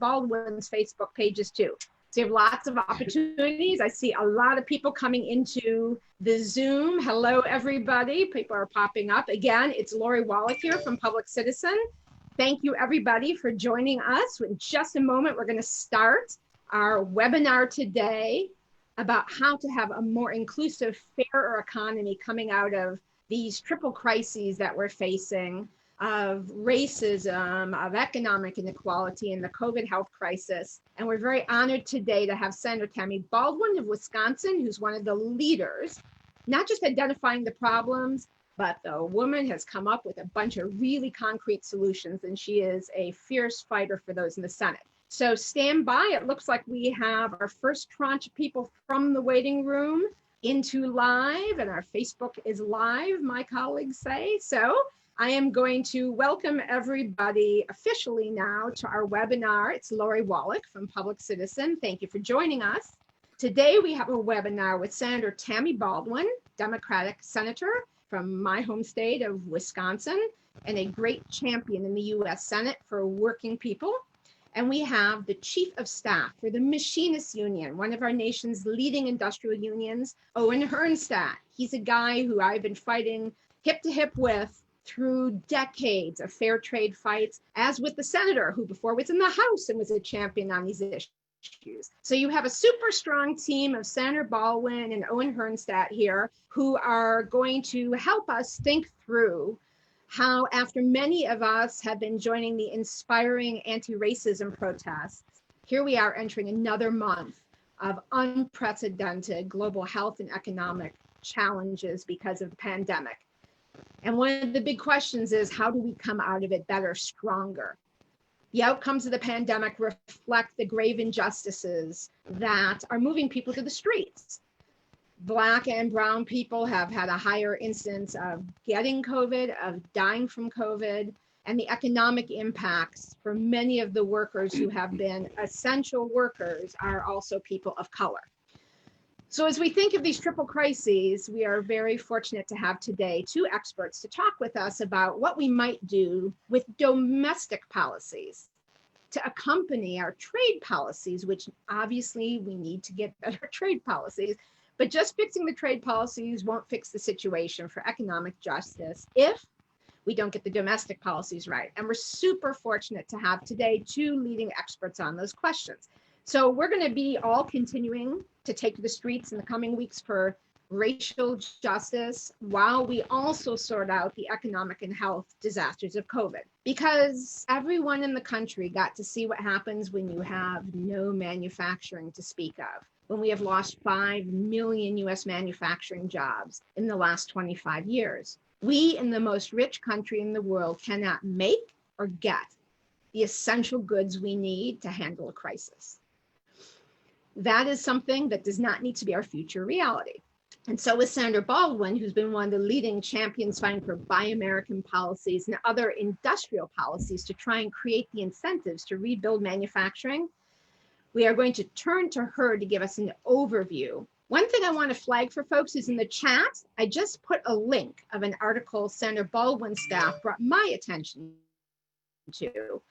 Baldwin's Facebook pages too. So you have lots of opportunities. I see a lot of people coming into the Zoom. Hello, everybody. People are popping up. Again, it's Lori Wallach here from Public Citizen. Thank you, everybody, for joining us. In just a moment, we're going to start our webinar today about how to have a more inclusive, fairer economy coming out of these triple crises that we're facing of racism, of economic inequality, and the COVID health crisis. And we're very honored today to have Senator Tammy Baldwin of Wisconsin, who's one of the leaders, not just identifying the problems, but the woman has come up with a bunch of really concrete solutions, and she is a fierce fighter for those in the Senate. So stand by. It looks like we have our first tranche of people from the waiting room into live, and our Facebook is live, my colleagues say. So I am going to welcome everybody officially now to our webinar. It's Lori Wallach from Public Citizen. Thank you for joining us. Today we have a webinar with Senator Tammy Baldwin, Democratic Senator from my home state of Wisconsin, and a great champion in the U.S. Senate for working people. And we have the Chief of Staff for the Machinists Union, one of our nation's leading industrial unions, Owen Herrnstadt. He's a guy who I've been fighting hip to hip with through decades of fair trade fights, as with the senator who before was in the House and was a champion on these issues. So you have a super strong team of Senator Baldwin and Owen Herrnstadt here who are going to help us think through how, after many of us have been joining the inspiring anti-racism protests, here we are entering another month of unprecedented global health and economic challenges because of the pandemic. And one of the big questions is, how do we come out of it better, stronger? The outcomes of the pandemic reflect the grave injustices that are moving people to the streets. Black and brown people have had a higher incidence of getting COVID, of dying from COVID, and the economic impacts for many of the workers who have been essential workers are also people of color. So as we think of these triple crises, we are very fortunate to have today two experts to talk with us about what we might do with domestic policies to accompany our trade policies, which obviously we need to get better trade policies, but just fixing the trade policies won't fix the situation for economic justice if we don't get the domestic policies right. And we're super fortunate to have today two leading experts on those questions. So we're going to be all continuing to take to the streets in the coming weeks for racial justice while we also sort out the economic and health disasters of COVID. Because everyone in the country got to see what happens when you have no manufacturing to speak of, when we have lost 5 million US manufacturing jobs in the last 25 years. We in the most rich country in the world cannot make or get the essential goods we need to handle a crisis. That is something that does not need to be our future reality. And so with Senator Baldwin, who's been one of the leading champions fighting for Buy American policies and other industrial policies to try and create the incentives to rebuild manufacturing, we are going to turn to her to give us an overview. One thing I want to flag for folks is in the chat, I just put a link of an article Senator Baldwin's staff brought my attention to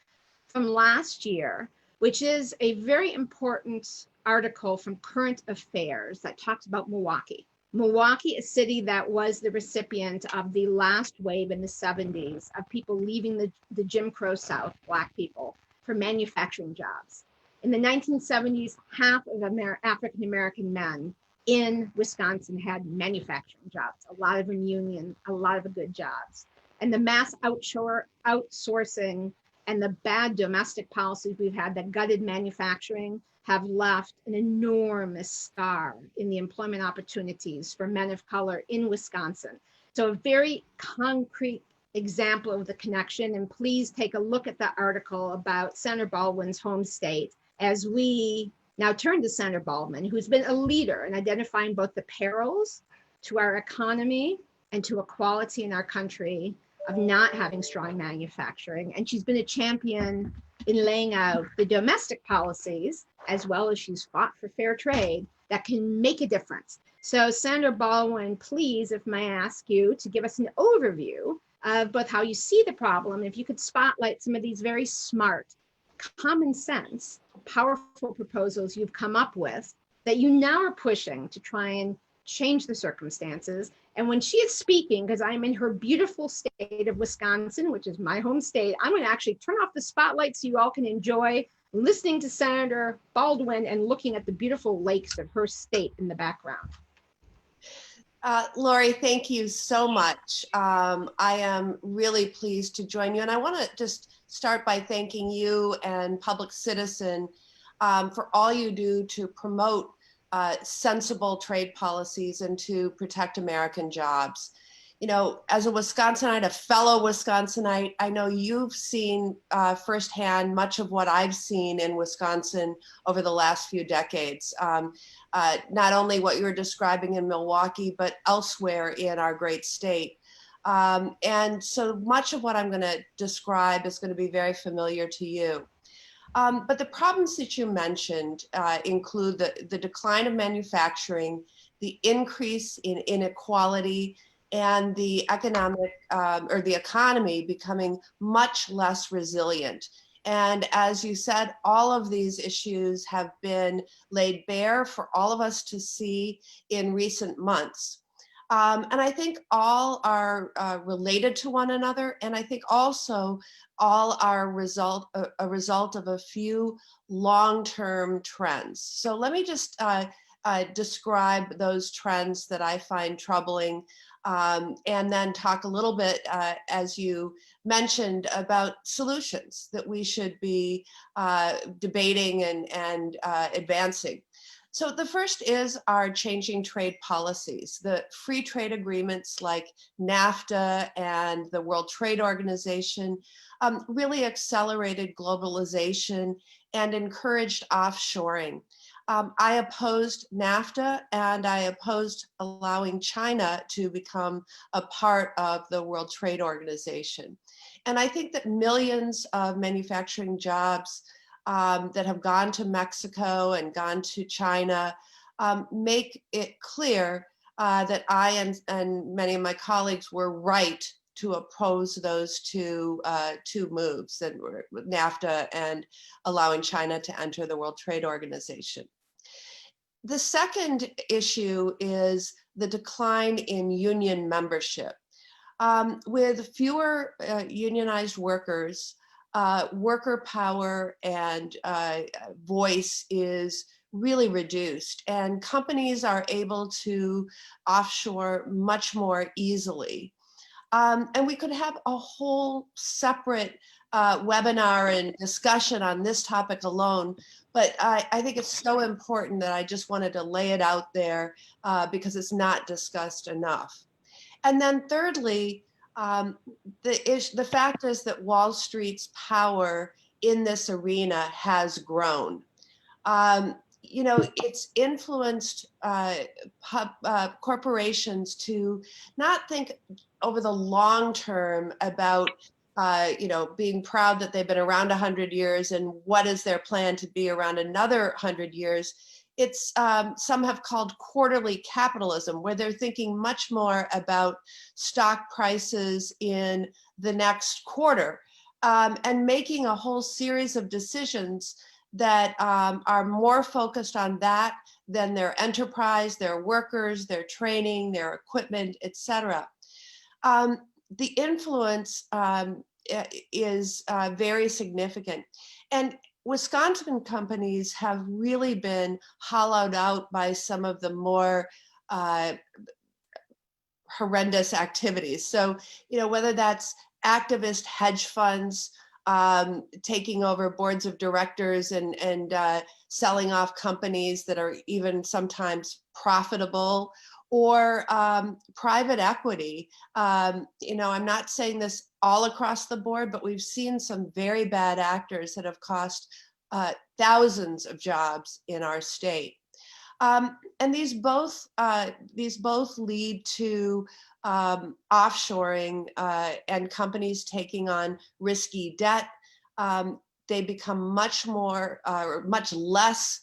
from last year, which is a very important article from Current Affairs that talks about Milwaukee. Milwaukee, a city that was the recipient of the last wave in the 70s of people leaving the Jim Crow South, Black people, for manufacturing jobs. In the 1970s, half of African-American men in Wisconsin had manufacturing jobs, a lot of them union, a lot of the good jobs. And the mass outsourcing and the bad domestic policies we've had that gutted manufacturing have left an enormous scar in the employment opportunities for men of color in Wisconsin. So a very concrete example of the connection, and please take a look at that article about Senator Baldwin's home state as we now turn to Senator Baldwin, who's been a leader in identifying both the perils to our economy and to equality in our country of not having strong manufacturing. And she's been a champion in laying out the domestic policies, as well as she's fought for fair trade, that can make a difference. So Senator Baldwin, please, if may I ask you to give us an overview of both how you see the problem, if you could spotlight some of these very smart, common sense, powerful proposals you've come up with that you now are pushing to try and change the circumstances. And when she is speaking, because I'm in her beautiful state of Wisconsin, which is my home state, I'm going to actually turn off the spotlight so you all can enjoy listening to Senator Baldwin and looking at the beautiful lakes of her state in the background. Lori, thank you so much. I am really pleased to join you. And I want to just start by thanking you and Public Citizen for all you do to promote sensible trade policies and to protect American jobs. You know, as a Wisconsinite, a fellow Wisconsinite, I know you've seen firsthand much of what I've seen in Wisconsin over the last few decades. Not only what you're describing in Milwaukee, but elsewhere in our great state. And so much of what I'm going to describe is going to be very familiar to you. But the problems that you mentioned include the decline of manufacturing, the increase in inequality, and the economic or the economy becoming much less resilient. And as you said, all of these issues have been laid bare for all of us to see in recent months. And I think all are related to one another. And I think also all are a result of a few long-term trends. So let me just describe those trends that I find troubling, and then talk a little bit, as you mentioned, about solutions that we should be debating and advancing. So the first is our changing trade policies. The free trade agreements like NAFTA and the World Trade Organization really accelerated globalization and encouraged offshoring. I opposed NAFTA, and I opposed allowing China to become a part of the World Trade Organization. And I think that millions of manufacturing jobs that have gone to Mexico and gone to China make it clear that I and many of my colleagues were right to oppose those two moves, that were NAFTA and allowing China to enter the World Trade Organization. The second issue is the decline in union membership. With fewer unionized workers, worker power and voice is really reduced, and companies are able to offshore much more easily. And we could have a whole separate webinar and discussion on this topic alone, but I think it's so important that I just wanted to lay it out there because it's not discussed enough. And then thirdly, the fact is that Wall Street's power in this arena has grown. You know, it's influenced corporations to not think over the long term about, you know, being proud that they've been around 100 years and what is their plan to be around another 100 years. It's some have called quarterly capitalism, where they're thinking much more about stock prices in the next quarter and making a whole series of decisions that are more focused on that than their enterprise, their workers, their training, their equipment, etc. The influence is very significant. And Wisconsin companies have really been hollowed out by some of the more horrendous activities. So, you know, whether that's activist hedge funds taking over boards of directors and selling off companies that are even sometimes profitable, or private equity. You know, I'm not saying this all across the board, but we've seen some very bad actors that have cost thousands of jobs in our state. And these both lead to offshoring and companies taking on risky debt. They become much less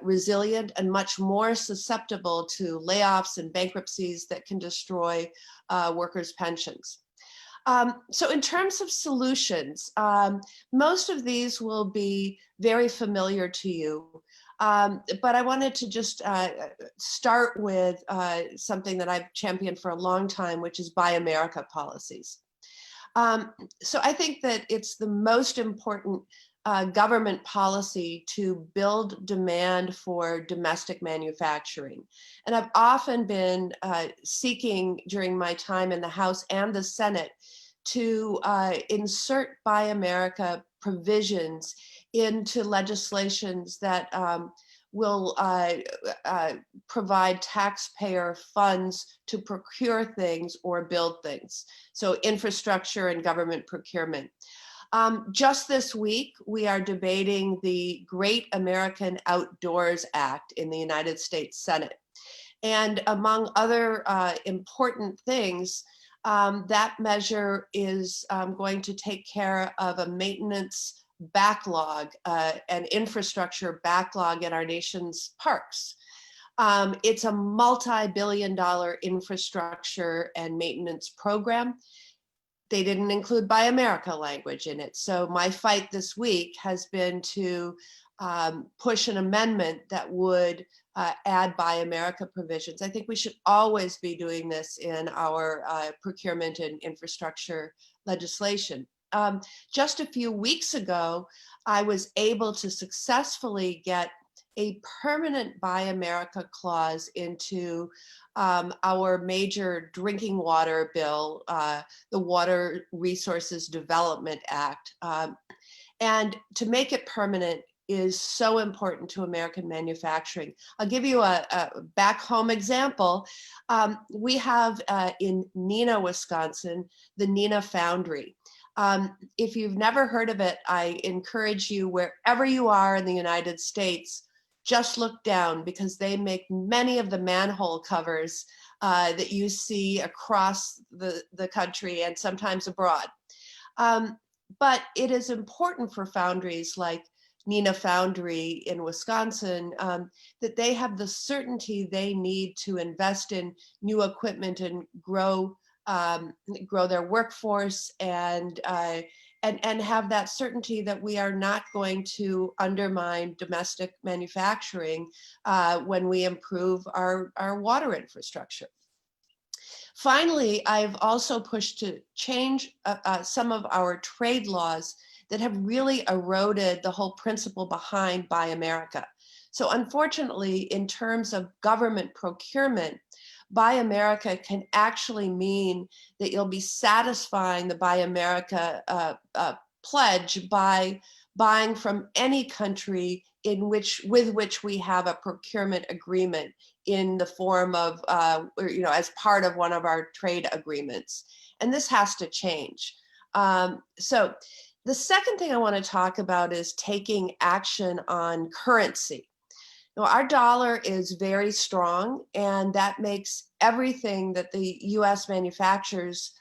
resilient and much more susceptible to layoffs and bankruptcies that can destroy workers' pensions. So in terms of solutions, most of these will be very familiar to you. But I wanted to just start with something that I've championed for a long time, which is Buy America policies. So I think that it's the most important government policy to build demand for domestic manufacturing. And I've often been seeking during my time in the House and the Senate to insert Buy America provisions into legislations that will provide taxpayer funds to procure things or build things. So infrastructure and government procurement. Just this week, we are debating the Great American Outdoors Act in the United States Senate. And among other important things, that measure is going to take care of a maintenance backlog, and infrastructure backlog in our nation's parks. It's a multi-billion-dollar infrastructure and maintenance program. They didn't include Buy America language in it. So my fight this week has been to push an amendment that would add Buy America provisions. I think we should always be doing this in our procurement and infrastructure legislation. Just a few weeks ago, I was able to successfully get a permanent Buy America clause into our major drinking water bill, the Water Resources Development Act. And to make it permanent is so important to American manufacturing. I'll give you a back home example. We have in Neenah, Wisconsin, the Neenah Foundry. If you've never heard of it, I encourage you, wherever you are in the United States, just look down, because they make many of the manhole covers that you see across the country and sometimes abroad. But it is important for foundries like Neenah Foundry in Wisconsin that they have the certainty they need to invest in new equipment and grow their workforce and have that certainty that we are not going to undermine domestic manufacturing when we improve our water infrastructure. Finally, I've also pushed to change some of our trade laws that have really eroded the whole principle behind Buy America. So unfortunately, in terms of government procurement, Buy America can actually mean that you'll be satisfying the Buy America pledge by buying from any country with which we have a procurement agreement in the form of, as part of one of our trade agreements. And this has to change. So the second thing I want to talk about is taking action on currency. Now, our dollar is very strong, and that makes everything that the US manufactures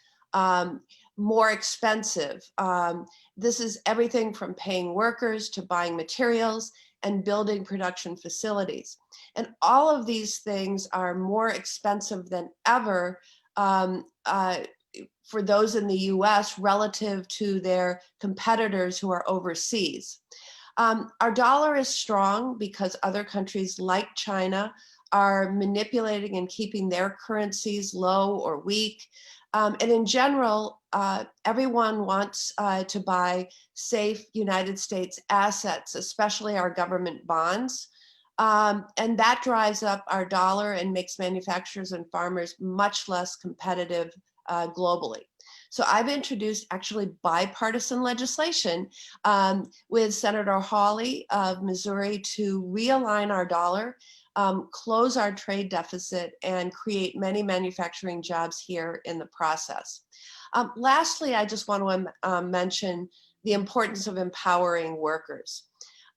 more expensive. This is everything from paying workers to buying materials and building production facilities. And all of these things are more expensive than ever for those in the US relative to their competitors who are overseas. Our dollar is strong because other countries like China are manipulating and keeping their currencies low or weak. And in general, everyone wants to buy safe United States assets, especially our government bonds. And that drives up our dollar and makes manufacturers and farmers much less competitive globally. So I've introduced actually bipartisan legislation with Senator Hawley of Missouri to realign our dollar, close our trade deficit, and create many manufacturing jobs here in the process. Lastly, I just want to mention the importance of empowering workers.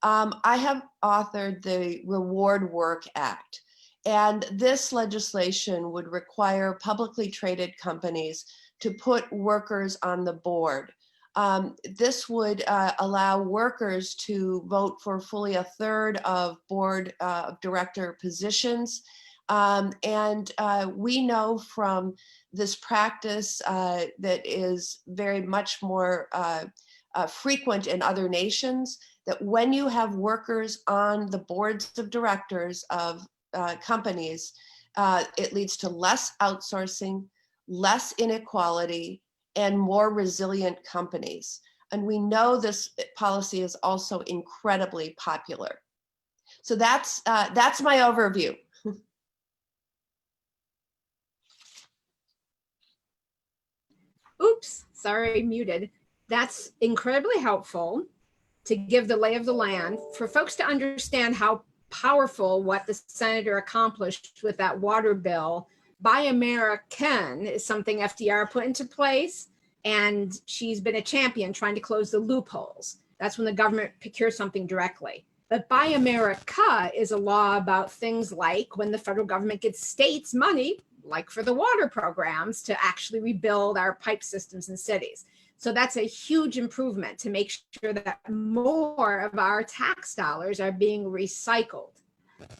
I have authored the Reward Work Act, and this legislation would require publicly traded companies to put workers on the board. This would allow workers to vote for fully a third of board of director positions. We know from this practice that is very much more frequent in other nations, that when you have workers on the boards of directors of companies, it leads to less outsourcing, less inequality, and more resilient companies. And we know this policy is also incredibly popular. So that's my overview. Oops, sorry, muted. That's incredibly helpful to give the lay of the land for folks to understand how powerful what the senator accomplished with that water bill. Buy American is something FDR put into place, and she's been a champion trying to close the loopholes. That's when the government procures something directly. But Buy America is a law about things like when the federal government gets states money, like for the water programs, to actually rebuild our pipe systems in cities. So that's a huge improvement to make sure that more of our tax dollars are being recycled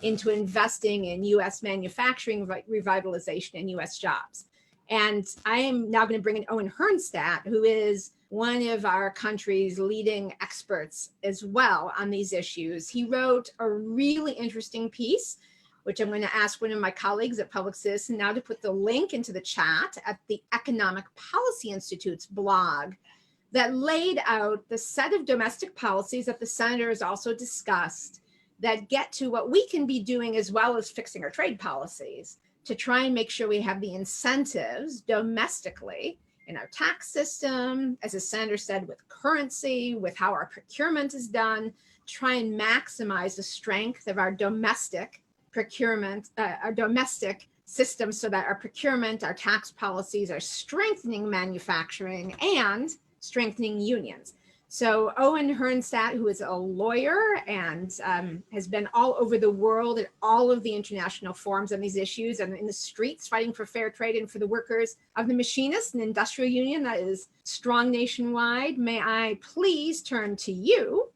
into investing in US manufacturing revitalization and US jobs. And I am now going to bring in Owen Herrnstadt, who is one of our country's leading experts as well on these issues. He wrote a really interesting piece, which I'm going to ask one of my colleagues at Public Citizen now to put the link into the chat, at the Economic Policy Institute's blog, that laid out the set of domestic policies that the senator has also discussed that get to what we can be doing as well as fixing our trade policies to try and make sure we have the incentives domestically in our tax system, as the senator said, with currency, with how our procurement is done, try and maximize the strength of our domestic procurement, our domestic system, so that our procurement, our tax policies are strengthening manufacturing and strengthening unions. So Owen Herrnstadt, who is a lawyer and has been all over the world at all of the international forums on these issues and in the streets fighting for fair trade and for the workers of the Machinists, an industrial union that is strong nationwide, may I please turn to you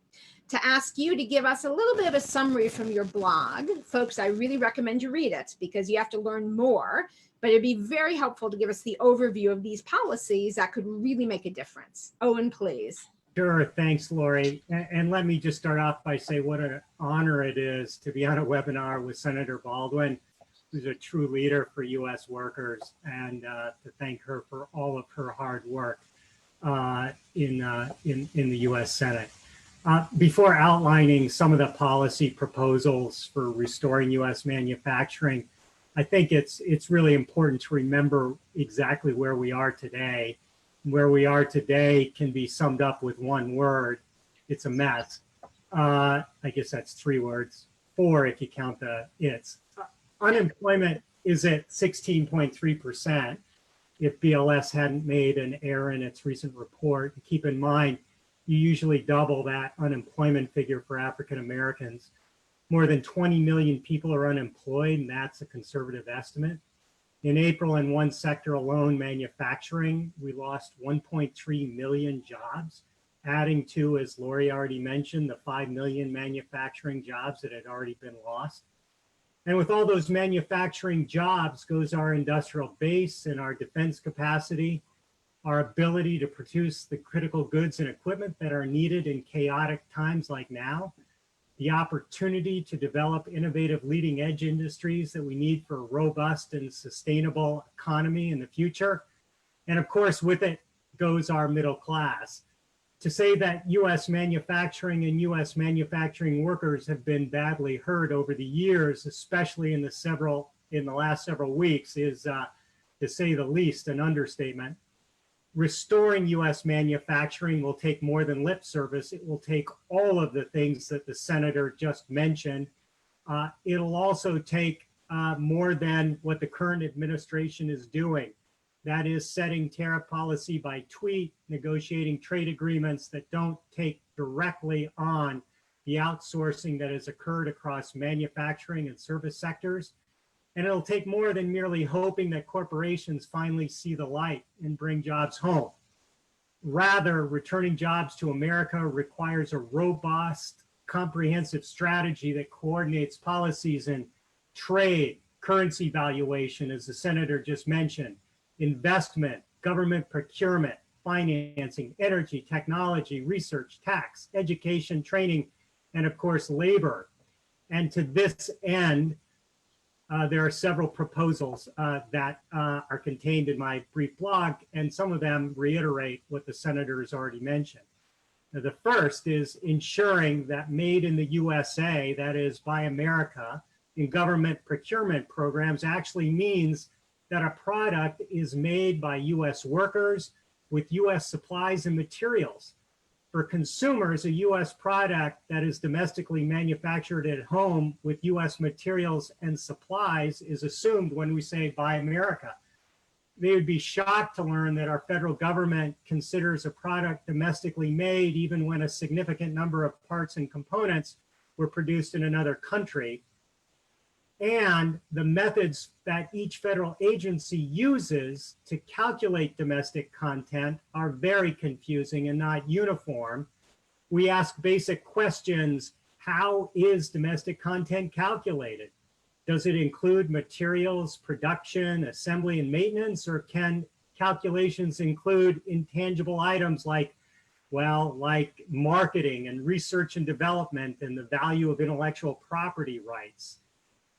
to ask you to give us a little bit of a summary from your blog. Folks, I really recommend you read it because you have to learn more, but it'd be very helpful to give us the overview of these policies that could really make a difference. Owen, please. Sure, thanks, Lori. And let me just start off by saying what an honor it is to be on a webinar with Senator Baldwin, who's a true leader for U.S. workers, and to thank her for all of her hard work in the U.S. Senate. Before outlining some of the policy proposals for restoring U.S. manufacturing, I think it's really important to remember exactly where we are today. Where we are today can be summed up with one word. It's a mess. I guess that's 3 words, 4 if you count the it's. Unemployment is at 16.3%. If BLS hadn't made an error in its recent report, keep in mind, you usually double that unemployment figure for African Americans. More than 20 million people are unemployed, and that's a conservative estimate. In April, in one sector alone, manufacturing, we lost 1.3 million jobs, adding to, as Lori already mentioned, the 5 million manufacturing jobs that had already been lost. And with all those manufacturing jobs goes our industrial base and our defense capacity, our ability to produce the critical goods and equipment that are needed in chaotic times like now, the opportunity to develop innovative leading edge industries that we need for a robust and sustainable economy in the future. And of course, with it goes our middle class. To say that US manufacturing and US manufacturing workers have been badly hurt over the years, especially in the last several weeks, is to say the least an understatement. Restoring US manufacturing will take more than lip service. It will take all of the things that the senator just mentioned. It'll also take more than what the current administration is doing. That is setting tariff policy by tweet, negotiating trade agreements that don't take directly on the outsourcing that has occurred across manufacturing and service sectors. And it'll take more than merely hoping that corporations finally see the light and bring jobs home. Rather, returning jobs to America requires a robust, comprehensive strategy that coordinates policies in trade, currency valuation, as the senator just mentioned, investment, government procurement, financing, energy, technology, research, tax, education, training, and of course, labor. And to this end, there are several proposals that are contained in my brief blog, and some of them reiterate what the senator has already mentioned. Now, the first is ensuring that made in the USA, that is by America, in government procurement programs actually means that a product is made by US workers with US supplies and materials. For consumers, a US product that is domestically manufactured at home with US materials and supplies is assumed when we say buy America. They would be shocked to learn that our federal government considers a product domestically made even when a significant number of parts and components were produced in another country. And the methods that each federal agency uses to calculate domestic content are very confusing and not uniform. We ask basic questions. How is domestic content calculated? Does it include materials, production, assembly, and maintenance, or can calculations include intangible items like, well, like marketing and research and development and the value of intellectual property rights?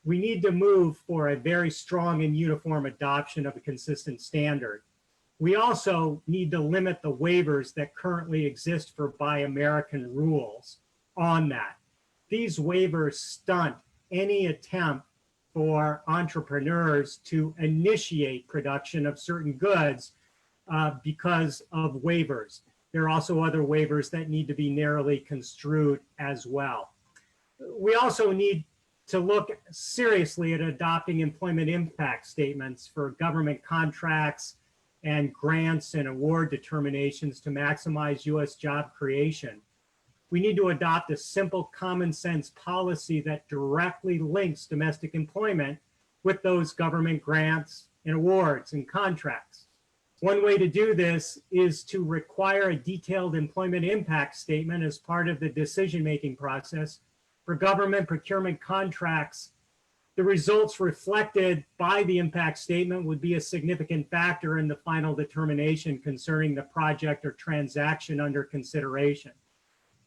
We need to move for a very strong and uniform adoption of a consistent standard. We also need to limit the waivers that currently exist for Buy American rules on that. These waivers stunt any attempt for entrepreneurs to initiate production of certain goods because of waivers. There are also other waivers that need to be narrowly construed as well. We also need to look seriously at adopting employment impact statements for government contracts and grants and award determinations to maximize US job creation. We need to adopt a simple common sense policy that directly links domestic employment with those government grants and awards and contracts. One way to do this is to require a detailed employment impact statement as part of the decision-making process for government procurement contracts. The results reflected by the impact statement would be a significant factor in the final determination concerning the project or transaction under consideration.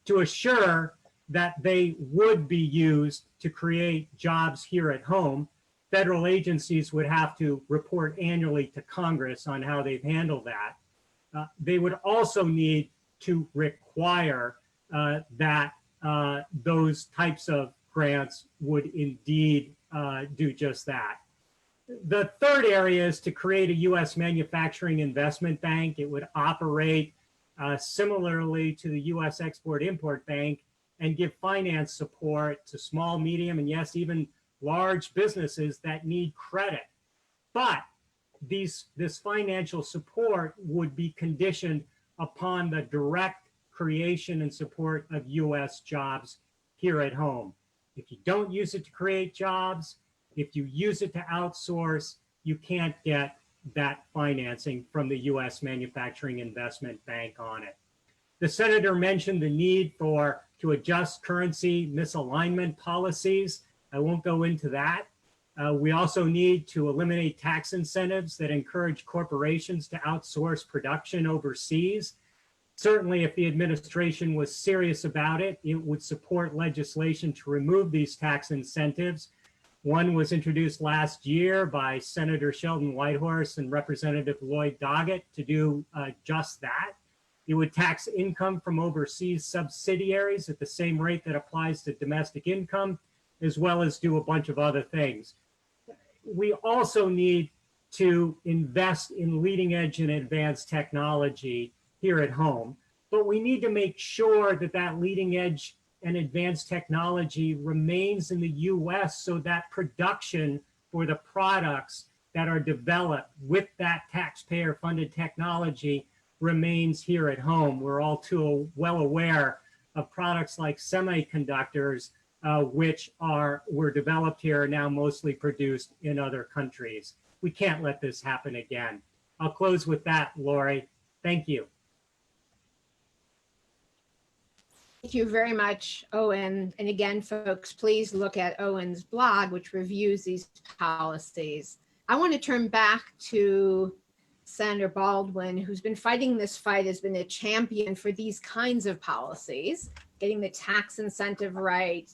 To assure that they would be used to create jobs here at home, federal agencies would have to report annually to Congress on how they've handled that. They would also need to require that those types of grants would indeed do just that. The third area is to create a US manufacturing investment bank. It would operate similarly to the US Export-Import Bank and give finance support to small, medium, and yes, even large businesses that need credit. But this financial support would be conditioned upon the direct creation and support of US jobs here at home. If you don't use it to create jobs, if you use it to outsource, you can't get that financing from the US Manufacturing Investment Bank on it. The senator mentioned the need to adjust currency misalignment policies. I won't go into that. We also need to eliminate tax incentives that encourage corporations to outsource production overseas. Certainly, if the administration was serious about it, it would support legislation to remove these tax incentives. One was introduced last year by Senator Sheldon Whitehorse and Representative Lloyd Doggett to do just that. It would tax income from overseas subsidiaries at the same rate that applies to domestic income, as well as do a bunch of other things. We also need to invest in leading edge and advanced technology here at home, but we need to make sure that that leading edge and advanced technology remains in the US so that production for the products that are developed with that taxpayer funded technology remains here at home. We're all too well aware of products like semiconductors, which were developed here, are now mostly produced in other countries. We can't let this happen again. I'll close with that, Lori. Thank you. Thank you very much, Owen. And again, folks, please look at Owen's blog, which reviews these policies. I want to turn back to Senator Baldwin, who's been fighting this fight, has been a champion for these kinds of policies, getting the tax incentive right,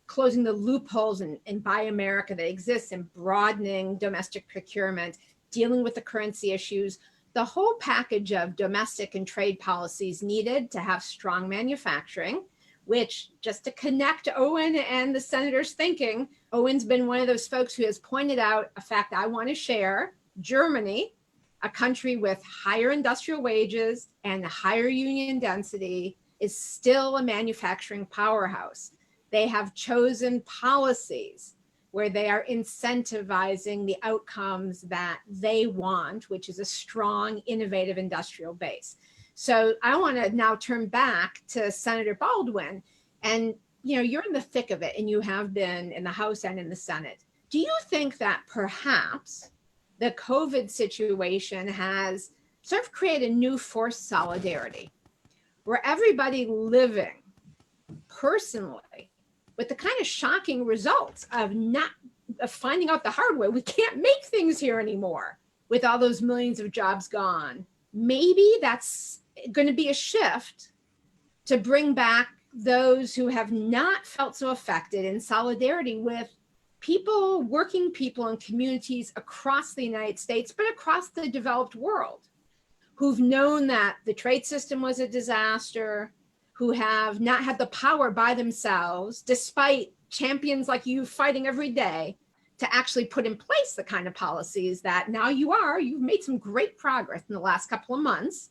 closing the loopholes in Buy America that exists, and broadening domestic procurement, dealing with the currency issues, the whole package of domestic and trade policies needed to have strong manufacturing, which, just to connect Owen and the senator's thinking, Owen's been one of those folks who has pointed out a fact I want to share. Germany, a country with higher industrial wages and higher union density, is still a manufacturing powerhouse. They have chosen policies where they are incentivizing the outcomes that they want, which is a strong, innovative industrial base. So I want to now turn back to Senator Baldwin. And you're in the thick of it, and you have been in the House and in the Senate. Do you think that perhaps the COVID situation has sort of created a new forced solidarity, where everybody living personally with the kind of shocking results of finding out the hard way, we can't make things here anymore with all those millions of jobs gone? Maybe that's going to be a shift to bring back those who have not felt so affected, in solidarity with people, working people in communities across the United States, but across the developed world, who've known that the trade system was a disaster, who have not had the power by themselves, despite champions like you fighting every day, to actually put in place the kind of policies that now you've made some great progress in the last couple of months.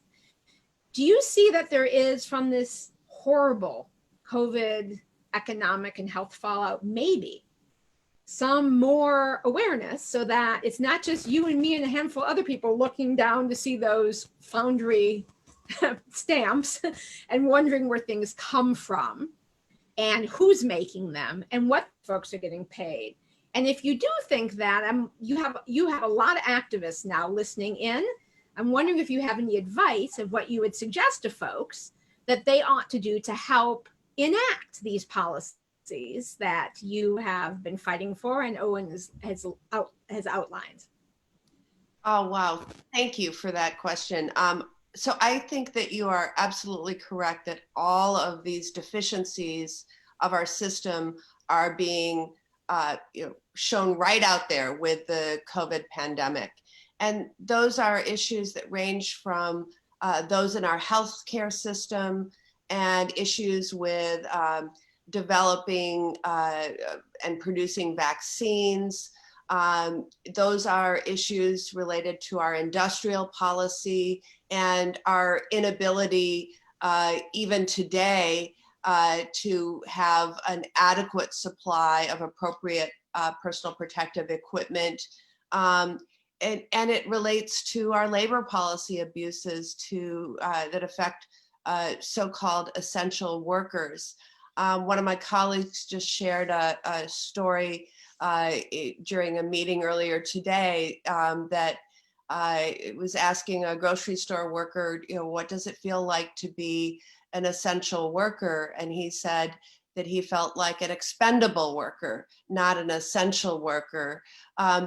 Do you see that there is, from this horrible COVID economic and health fallout, maybe some more awareness, so that it's not just you and me and a handful of other people looking down to see those foundry stamps and wondering where things come from and who's making them and what folks are getting paid? And if you do think that, you have a lot of activists now listening in. I'm wondering if you have any advice of what you would suggest to folks that they ought to do to help enact these policies that you have been fighting for and Owen has outlined. Oh, wow. Thank you for that question. So I think that you are absolutely correct that all of these deficiencies of our system are being shown right out there with the COVID pandemic. And those are issues that range from those in our healthcare system and issues with developing and producing vaccines. Those are issues related to our industrial policy and our inability, even today, to have an adequate supply of appropriate personal protective equipment. And it relates to our labor policy abuses that affect so-called essential workers. One of my colleagues just shared a story during a meeting earlier today that it was asking a grocery store worker, what does it feel like to be an essential worker? And he said that he felt like an expendable worker, not an essential worker,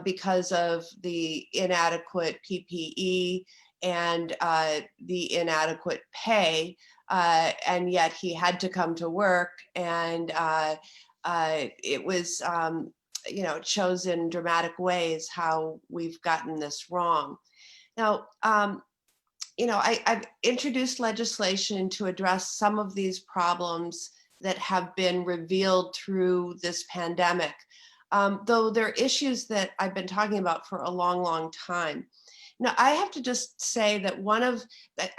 because of the inadequate PPE and the inadequate pay. And yet he had to come to work, and it was it shows in dramatic ways how we've gotten this wrong. Now, I've introduced legislation to address some of these problems that have been revealed through this pandemic, though they're issues that I've been talking about for a long, long time. Now, I have to just say that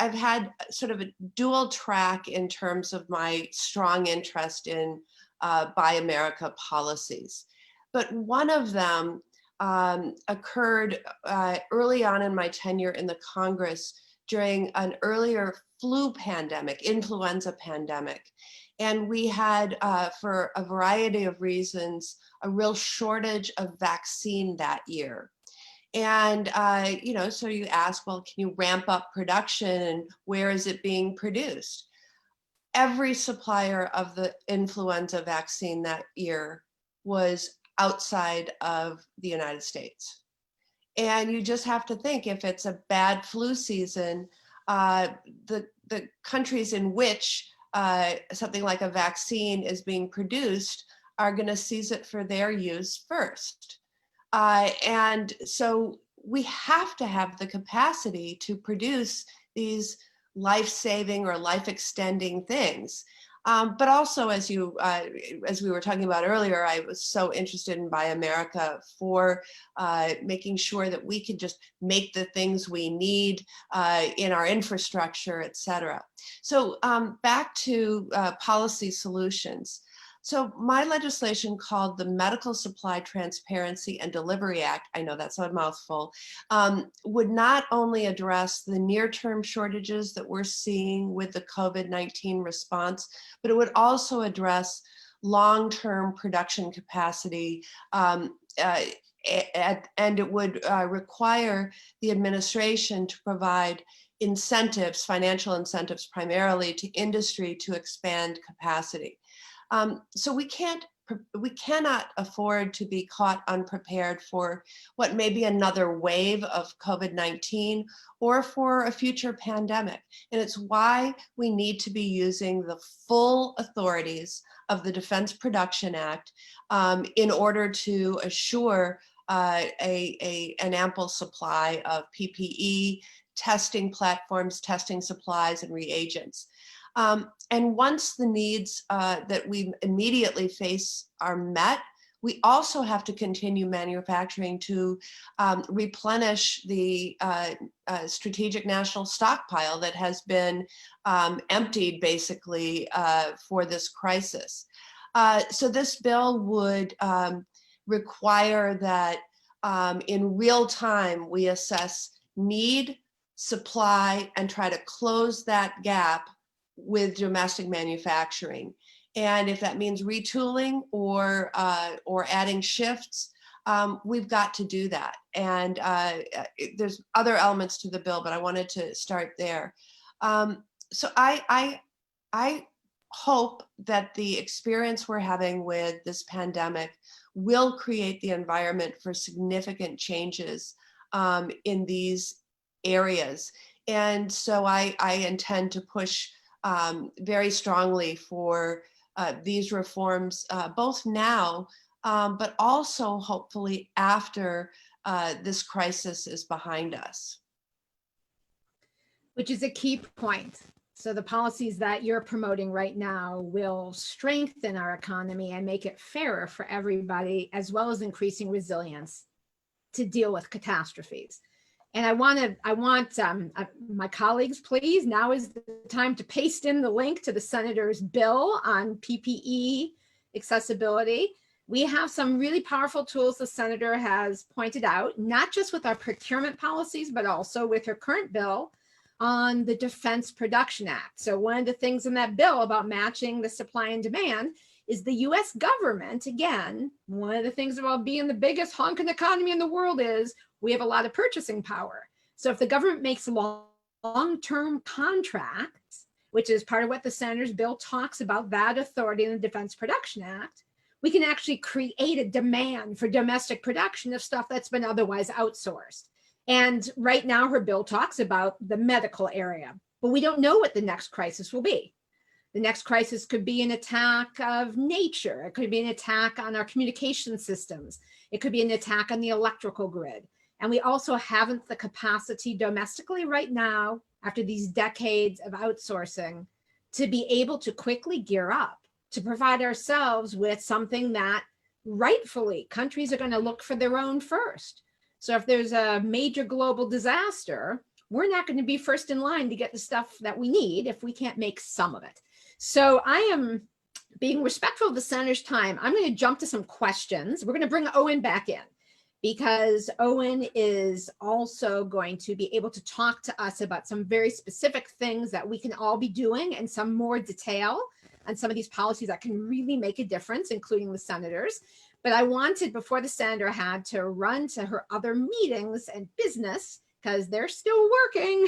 I've had sort of a dual track in terms of my strong interest in Buy America policies. But one of them occurred early on in my tenure in the Congress during an earlier influenza pandemic. And we had, for a variety of reasons, a real shortage of vaccine that year. And, so you ask, well, can you ramp up production and where is it being produced? every supplier of the influenza vaccine that year was outside of the United States. And you just have to think, if it's a bad flu season, the countries in which something like a vaccine is being produced are going to seize it for their use first. And so we have to have the capacity to produce these life-saving or life-extending things. But also, as we were talking about earlier, I was so interested in Buy America for making sure that we could just make the things we need in our infrastructure, et cetera. So back to policy solutions. So my legislation, called the Medical Supply Transparency and Delivery Act, I know that's a mouthful, would not only address the near-term shortages that we're seeing with the COVID-19 response, but it would also address long-term production capacity, and it would require the administration to provide incentives, financial incentives primarily, to industry to expand capacity. So we cannot afford to be caught unprepared for what may be another wave of COVID-19 or for a future pandemic. And it's why we need to be using the full authorities of the Defense Production Act in order to assure an ample supply of PPE, testing platforms, testing supplies, and reagents. And once the needs that we immediately face are met, we also have to continue manufacturing to replenish the strategic national stockpile that has been emptied basically for this crisis. So this bill would require that in real time we assess need, supply, and try to close that gap with domestic manufacturing. And if that means retooling or adding shifts, we've got to do that. And there's other elements to the bill, but I wanted to start there. So I hope that the experience we're having with this pandemic will create the environment for significant changes in these areas. And so I intend to push very strongly for these reforms, both now, but also hopefully after this crisis is behind us. Which is a key point. So the policies that you're promoting right now will strengthen our economy and make it fairer for everybody, as well as increasing resilience to deal with catastrophes. And I want my colleagues, please, now is the time to paste in the link to the Senator's bill on PPE accessibility. We have some really powerful tools the Senator has pointed out, not just with our procurement policies, but also with her current bill on the Defense Production Act. So one of the things in that bill about matching the supply and demand is the US government, again, one of the things about being the biggest honking economy in the world is we have a lot of purchasing power. So if the government makes long-term contracts, which is part of what the Senator's bill talks about, that authority in the Defense Production Act, we can actually create a demand for domestic production of stuff that's been otherwise outsourced. And right now her bill talks about the medical area, but we don't know what the next crisis will be. The next crisis could be an attack of nature. It could be an attack on our communication systems. It could be an attack on the electrical grid. And we also haven't the capacity domestically right now, after these decades of outsourcing, to be able to quickly gear up to provide ourselves with something that rightfully countries are going to look for their own first. So if there's a major global disaster, we're not going to be first in line to get the stuff that we need if we can't make some of it. So I am being respectful of the Senator's time. I'm going to jump to some questions. We're going to bring Owen back in, because Owen is also going to be able to talk to us about some very specific things that we can all be doing and some more detail on some of these policies that can really make a difference, including the Senators. But I wanted, before the Senator had to run to her other meetings and business, because they're still working.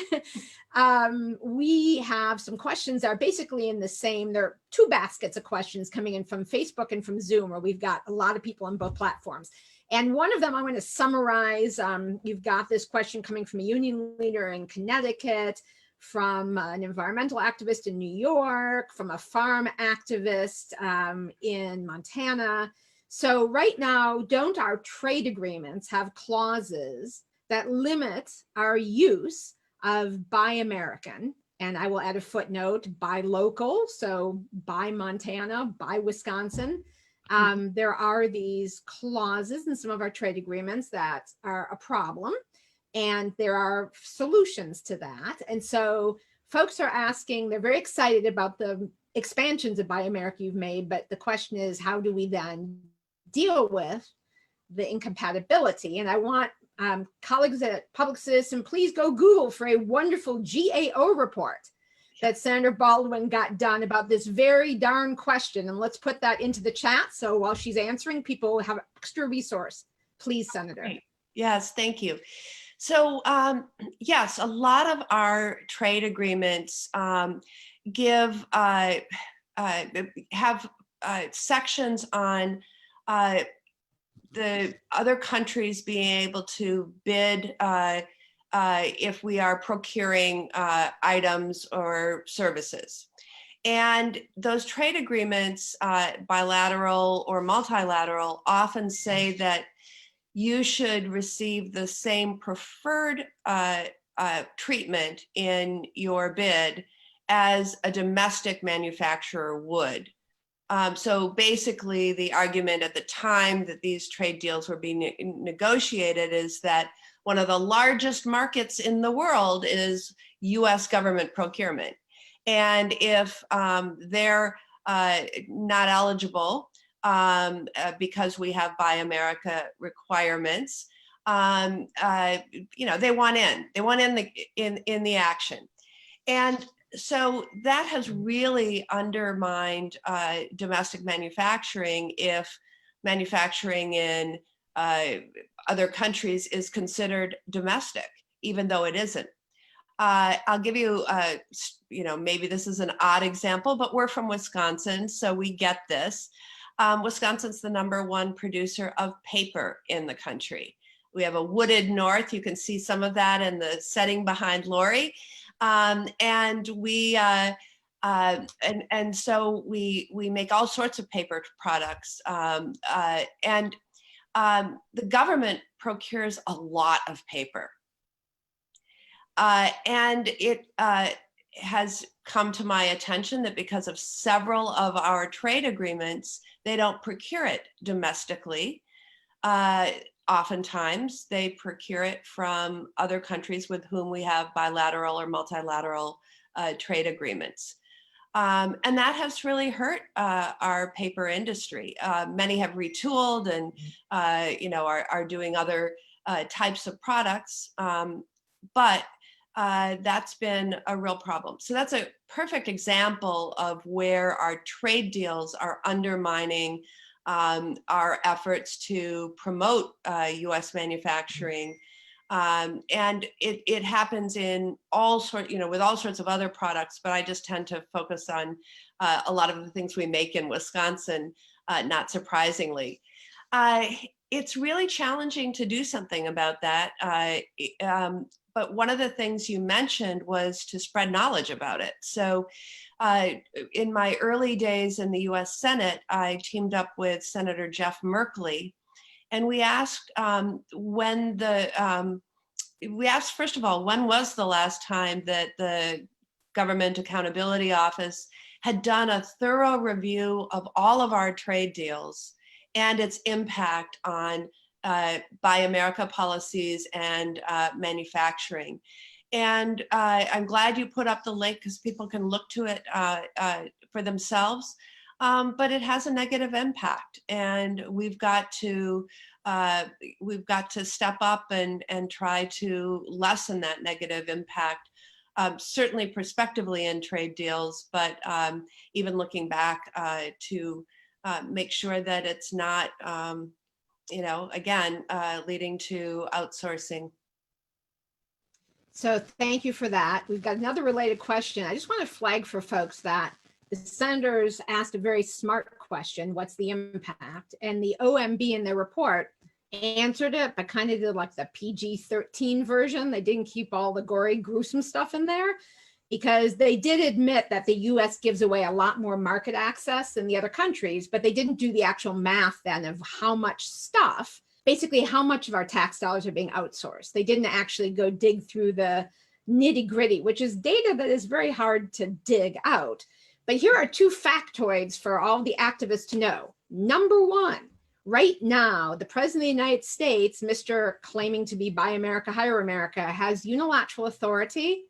We have some questions that are basically in the same, there are two baskets of questions coming in from Facebook and from Zoom, where we've got a lot of people on both platforms. And one of them I'm going to summarize. You've got this question coming from a union leader in Connecticut, from an environmental activist in New York, from a farm activist in Montana. So right now, don't our trade agreements have clauses that limit our use of buy American? And I will add a footnote, buy local, so buy Montana, buy Wisconsin. There are these clauses in some of our trade agreements that are a problem, and there are solutions to that. And so folks are asking, they're very excited about the expansions of Buy America you've made, but the question is, how do we then deal with the incompatibility? And I want colleagues at Public Citizen, please go Google for a wonderful GAO report that Senator Baldwin got done about this very darn question. And let's put that into the chat, so while she's answering, people have extra resource. Please, Senator. Great. Yes, thank you. So yes, a lot of our trade agreements give have sections on the other countries being able to bid if we are procuring items or services. And those trade agreements, bilateral or multilateral, often say that you should receive the same preferred treatment in your bid as a domestic manufacturer would. So basically, the argument at the time that these trade deals were being negotiated is that one of the largest markets in the world is US government procurement. And if they're not eligible because we have Buy America requirements, they want in. They want in the action. And so that has really undermined domestic manufacturing if manufacturing in other countries is considered domestic, even though it isn't. I'll give you, maybe this is an odd example, but we're from Wisconsin, so we get this. Wisconsin's the #1 producer of paper in the country. We have a wooded north. You can see some of that in the setting behind Lori. And we so we make all sorts of paper products, and the government procures a lot of paper, and it has come to my attention that because of several of our trade agreements, they don't procure it domestically. Oftentimes, they procure it from other countries with whom we have bilateral or multilateral trade agreements. And that has really hurt our paper industry. Many have retooled and are doing other types of products, but that's been a real problem. So that's a perfect example of where our trade deals are undermining our efforts to promote U.S. manufacturing, and it happens in all sorts, with all sorts of other products. But I just tend to focus on a lot of the things we make in Wisconsin. Not surprisingly, it's really challenging to do something about that. But one of the things you mentioned was to spread knowledge about it. So in my early days in the US Senate, I teamed up with Senator Jeff Merkley, and we asked first of all, when was the last time that the Government Accountability Office had done a thorough review of all of our trade deals and its impact on Buy America policies and manufacturing. And I'm glad you put up the link because people can look to it for themselves. But it has a negative impact, and we've got to step up and try to lessen that negative impact. Certainly prospectively in trade deals, but even looking back to make sure that it's not, again, leading to outsourcing. So thank you for that. We've got another related question. I just want to flag for folks that the senators asked a very smart question. What's the impact? And the OMB in their report answered it, but kind of did like the PG-13 version. They didn't keep all the gory, gruesome stuff in there because they did admit that the US gives away a lot more market access than the other countries, but they didn't do the actual math then of how much stuff, basically how much of our tax dollars are being outsourced. They didn't actually go dig through the nitty gritty, which is data that is very hard to dig out. But here are two factoids for all the activists to know. Number one, right now, the President of the United States, Mr. claiming to be Buy America, Hire America, has unilateral authority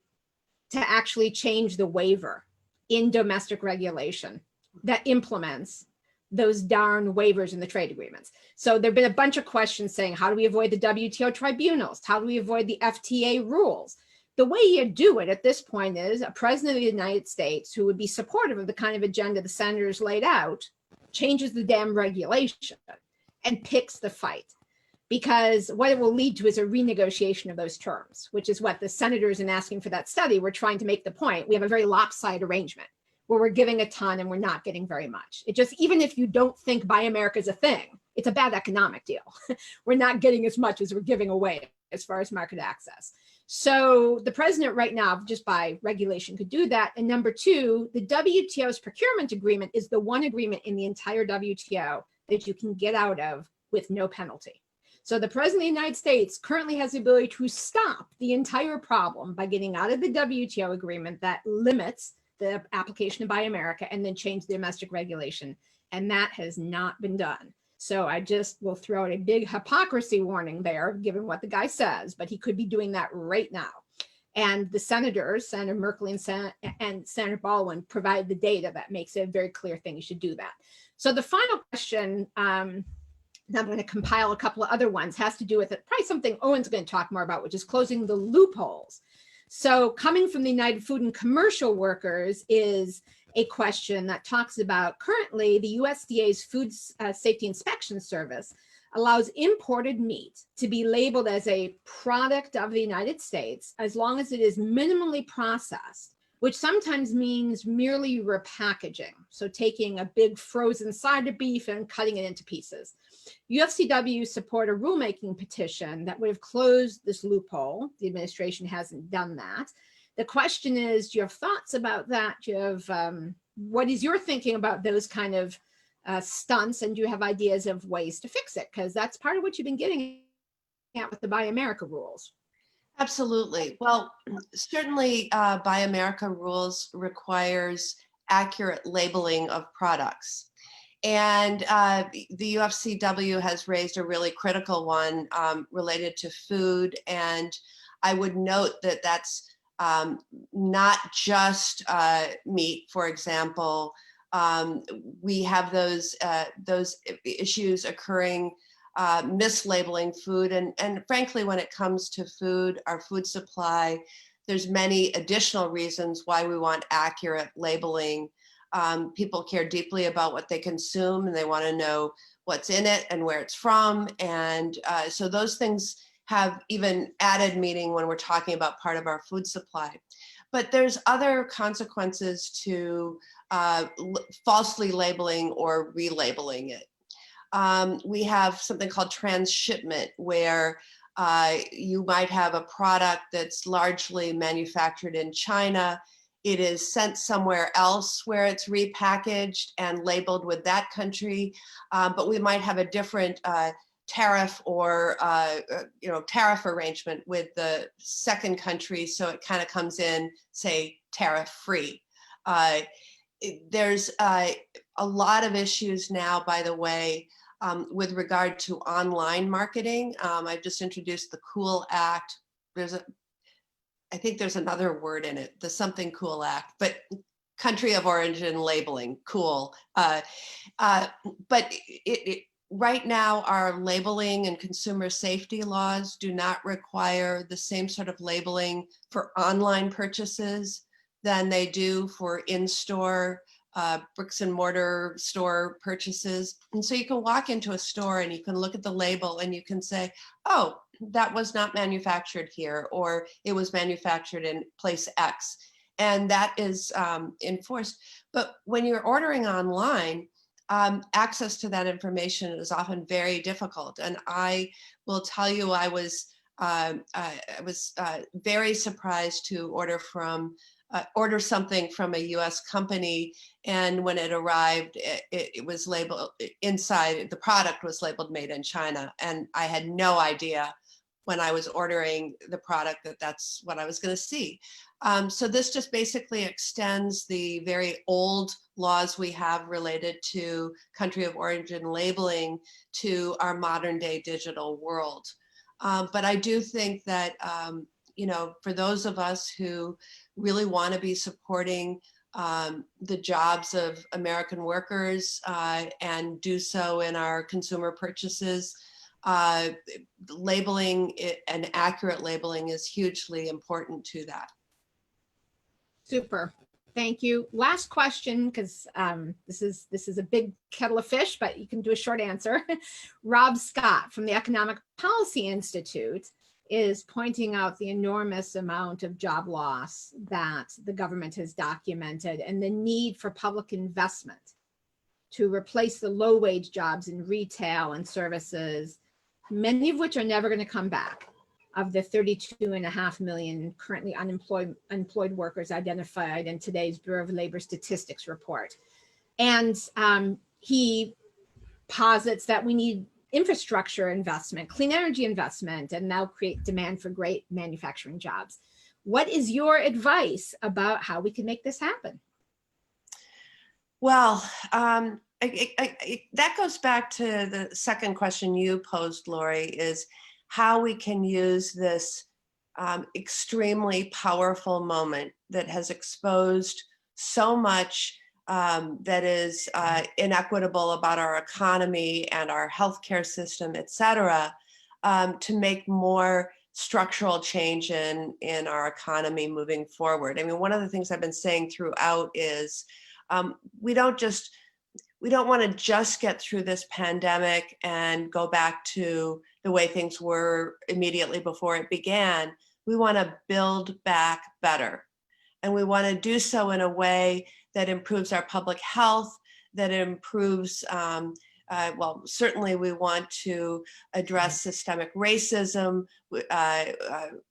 to actually change the waiver in domestic regulation that implements those darn waivers in the trade agreements. So there've been a bunch of questions saying, how do we avoid the WTO tribunals? How do we avoid the FTA rules? The way you do it at this point is a president of the United States who would be supportive of the kind of agenda the senators laid out changes the damn regulation and picks the fight. Because what it will lead to is a renegotiation of those terms, which is what the senators in asking for that study were trying to make the point. We have a very lopsided arrangement where we're giving a ton and we're not getting very much. It just, even if you don't think Buy America is a thing, it's a bad economic deal. We're not getting as much as we're giving away as far as market access. So the president right now, just by regulation, could do that. And number two, the WTO's procurement agreement is the one agreement in the entire WTO that you can get out of with no penalty. So the president of the United States currently has the ability to stop the entire problem by getting out of the WTO agreement that limits the application of Buy America and then change the domestic regulation. And that has not been done. So I just will throw out a big hypocrisy warning there, given what the guy says, but he could be doing that right now. And the senators, Senator Merkley and Senator Baldwin, provide the data that makes it a very clear thing. You should do that. So the final question, and I'm going to compile a couple of other ones, has to do with it, probably something Owen's going to talk more about, which is closing the loopholes. So coming from the United Food and Commercial Workers is a question that talks about currently the USDA's Food Safety Inspection Service allows imported meat to be labeled as a product of the United States as long as it is minimally processed, which sometimes means merely repackaging. So taking a big frozen side of beef and cutting it into pieces. UFCW support a rulemaking petition that would have closed this loophole. The administration hasn't done that. The question is, do you have thoughts about that? Do you have, what is your thinking about those kind of stunts? And do you have ideas of ways to fix it? Because that's part of what you've been getting at with the Buy America rules. Absolutely. Well, certainly Buy America rules requires accurate labeling of products. And the UFCW has raised a really critical one related to food. And I would note that that's not just meat, for example. We have those issues occurring, mislabeling food. And frankly, when it comes to food, our food supply, there's many additional reasons why we want accurate labeling. People care deeply about what they consume and they want to know what's in it and where it's from. And so those things have even added meaning when we're talking about part of our food supply. But there's other consequences to falsely labeling or relabeling it. We have something called transshipment, where you might have a product that's largely manufactured in China. It is sent somewhere else where it's repackaged and labeled with that country, but we might have a different tariff or tariff arrangement with the second country, so it kind of comes in, say, tariff free. There's a lot of issues now, by the way, with regard to online marketing. I've just introduced the COOL Act. I think there's another word in it, the something cool act, but country of origin labeling, cool. But right now, our labeling and consumer safety laws do not require the same sort of labeling for online purchases than they do for in-store bricks and mortar store purchases. And so you can walk into a store and you can look at the label and you can say, oh, that was not manufactured here, or it was manufactured in place X. And that is enforced. But when you're ordering online, access to that information is often very difficult. And I will tell you, I was very surprised to order something from a U.S. company, and when it arrived, it was labeled inside. The product was labeled "Made in China," and I had no idea when I was ordering the product that that's what I was going to see. So this just basically extends the very old laws we have related to country of origin labeling to our modern day digital world. But I do think that, for those of us who really want to be supporting the jobs of American workers and do so in our consumer purchases, labeling and accurate labeling is hugely important to that. Super. Thank you. Last question, because this is a big kettle of fish, but you can do a short answer. Rob Scott from the Economic Policy Institute is pointing out the enormous amount of job loss that the government has documented and the need for public investment to replace the low-wage jobs in retail and services, many of which are never going to come back. Of the 32.5 million currently unemployed workers identified in today's Bureau of Labor Statistics report. And he posits that we need infrastructure investment, clean energy investment, and now create demand for great manufacturing jobs. What is your advice about how we can make this happen? Well, that goes back to the second question you posed, Lori, is how we can use this extremely powerful moment that has exposed so much that is inequitable about our economy and our healthcare system, et cetera, to make more structural change in our economy moving forward. I mean, one of the things I've been saying throughout is we don't want to just get through this pandemic and go back to the way things were immediately before it began. We want to build back better. And we want to do so in a way that improves our public health, that improves, certainly we want to address systemic racism,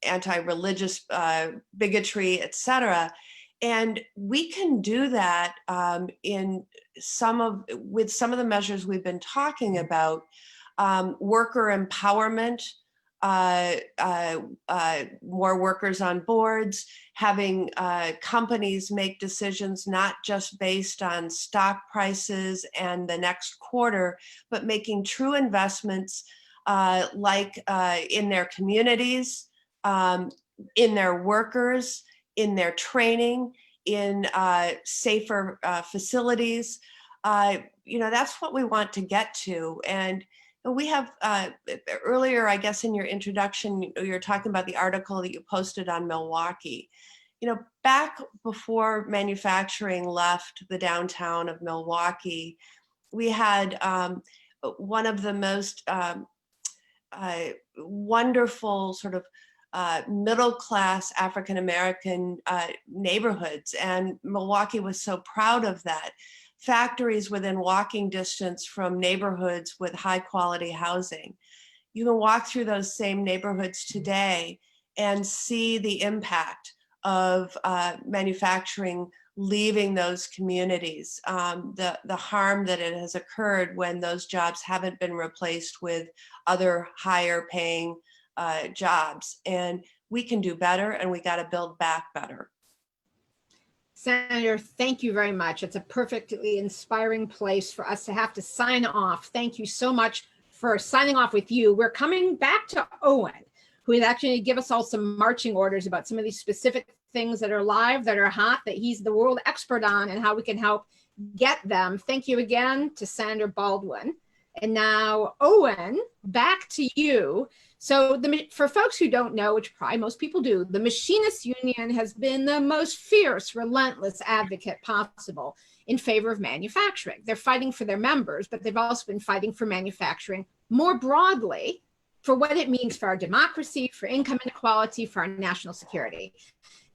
anti-religious bigotry, et cetera. And we can do that with some of the measures we've been talking about. Worker empowerment, more workers on boards, having companies make decisions not just based on stock prices and the next quarter, but making true investments in their communities, in their workers, in their training, in safer facilities. That's what we want to get to. And we have earlier, I guess, in your introduction, you were talking about the article that you posted on Milwaukee. Back before manufacturing left the downtown of Milwaukee, we had one of the most wonderful sort of middle-class African-American neighborhoods. And Milwaukee was so proud of that. Factories within walking distance from neighborhoods with high-quality housing. You can walk through those same neighborhoods today and see the impact of manufacturing leaving those communities, the harm that it has occurred when those jobs haven't been replaced with other higher paying jobs. And we can do better, and we got to build back better. Senator, thank you very much. It's a perfectly inspiring place for us to have to sign off. Thank you so much for signing off with you. We're coming back to Owen, who is actually give us all some marching orders about some of these specific things that are live, that are hot, that he's the world expert on, and how we can help get them. Thank you again to Senator Baldwin. And now, Owen, back to you. So for folks who don't know, which probably most people do, the Machinists Union has been the most fierce, relentless advocate possible in favor of manufacturing. They're fighting for their members, but they've also been fighting for manufacturing more broadly for what it means for our democracy, for income inequality, for our national security.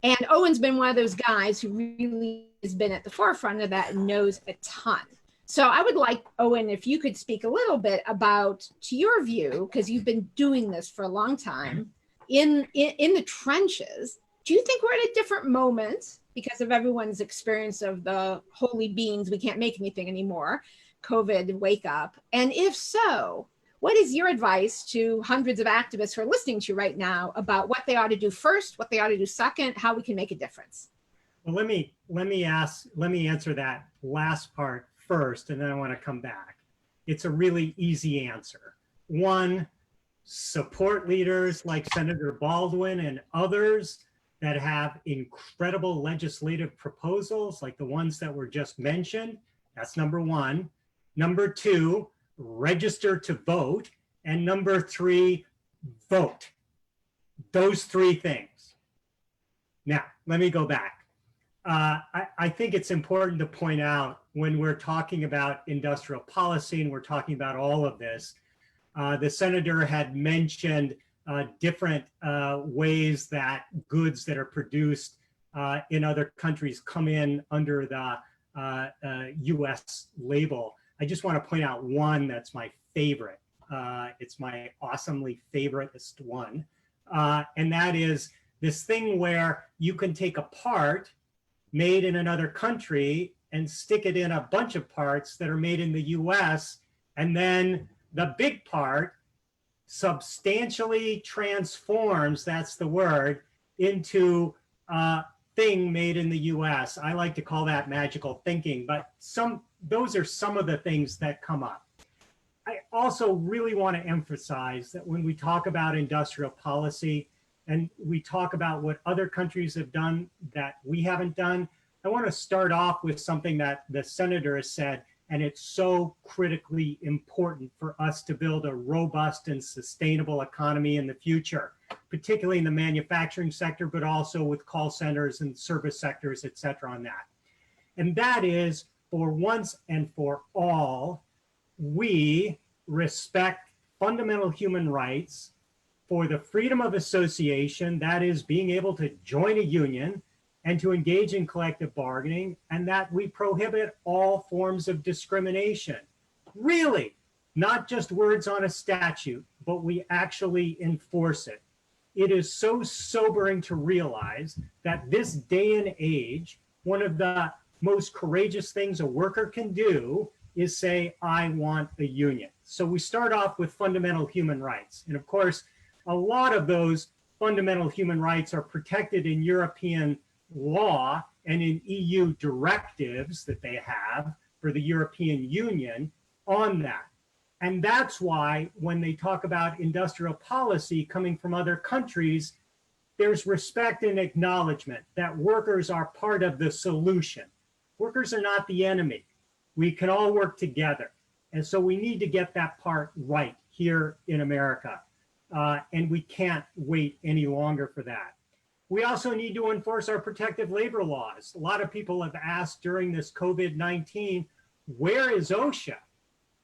And Owen's been one of those guys who really has been at the forefront of that and knows a ton. So I would like, Owen, if you could speak a little bit about, to your view, because you've been doing this for a long time, in the trenches, do you think we're at a different moment because of everyone's experience of the holy beans, we can't make anything anymore, COVID wake up? And if so, what is your advice to hundreds of activists who are listening to you right now about what they ought to do first, what they ought to do second, how we can make a difference? Well, let me answer that last part first, and then I want to come back. It's a really easy answer. One, support leaders like Senator Baldwin and others that have incredible legislative proposals like the ones that were just mentioned. That's number one. Number two, register to vote. And number three, vote. Those three things. Now, let me go back. I think it's important to point out when we're talking about industrial policy and we're talking about all of this, the senator had mentioned different ways that goods that are produced in other countries come in under the US label. I just want to point out one that's my favorite. It's my awesomely favoriteest one. And that is this thing where you can take a part made in another country and stick it in a bunch of parts that are made in the US, and then the big part substantially transforms, that's the word, into a thing made in the US. I like to call that magical thinking, but those are some of the things that come up. I also really want to emphasize that when we talk about industrial policy and we talk about what other countries have done that we haven't done, I want to start off with something that the senator has said, and it's so critically important for us to build a robust and sustainable economy in the future, particularly in the manufacturing sector, but also with call centers and service sectors, et cetera, on that. And that is, for once and for all, we respect fundamental human rights for the freedom of association, that is being able to join a union and to engage in collective bargaining, and that we prohibit all forms of discrimination. Really, not just words on a statute, but we actually enforce it. It is so sobering to realize that this day and age, one of the most courageous things a worker can do is say, I want a union. So we start off with fundamental human rights. And of course, a lot of those fundamental human rights are protected in European law and in EU directives that they have for the European Union on that. And that's why when they talk about industrial policy coming from other countries, there's respect and acknowledgement that workers are part of the solution. Workers are not the enemy. We can all work together. And so we need to get that part right here in America. And we can't wait any longer for that. We also need to enforce our protective labor laws. A lot of people have asked during this COVID-19, where is OSHA?